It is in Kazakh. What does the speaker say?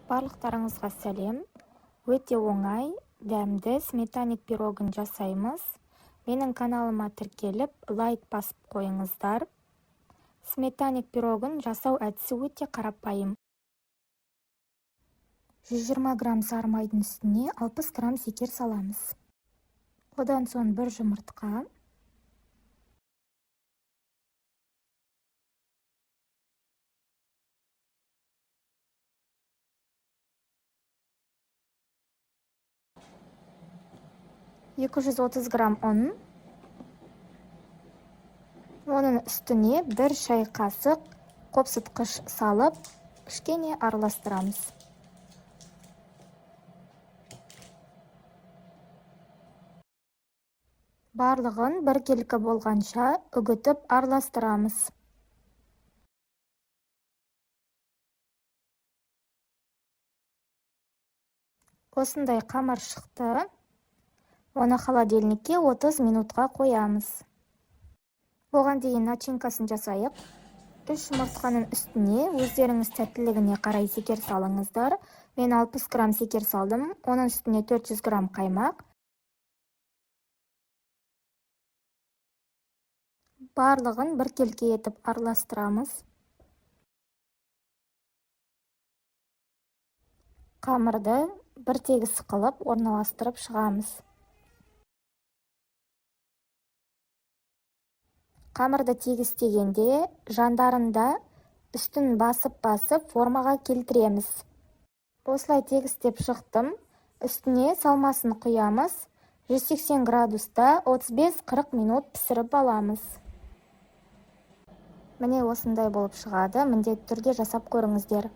Барлықтарыңызға сәлем. Өте оңай, дәмді сметаник пирогын жасаймыз. Менің каналыма тіркеліп, лайк басып қойыңыздар. Сметаник пирогын жасау әдісі өте қарапайым. 120 грамм сары майдың үстіне 60 грамм зекер саламыз. Одан соң бір жұмыртқа, ...230 грамм ұн, оның үстіне бір шай қасық қопсытқыш салып, кішкене араластырамыз. Барлығын біркелкі болғанша үгітіп араластырамыз. Осындай қамыр шықты. Оны холодильникке 30 минутқа қоямыз. Оған дейін начинкасын жасайық. 3 жұмыртқаның үстіне өздеріңіз тәттілігіне қарай зекер салыңыздар. Мен 60 грамм зекер салдым. Оның үстіне 400 грамм қаймақ. Барлығын біркелкі етіп араластырамыз. Қамырды бір тегіс қылып орналастырып шығамыз. Қамырды тегістегенде жандарында үстін басып-басып формаға келтіреміз. Осылай тегістеп шықтым. Үстіне салмасын құямыз. 180 градуста 35-40 минут пісіріп аламыз. Міне осындай болып шығады. Міндетті түрде жасап көріңіздер.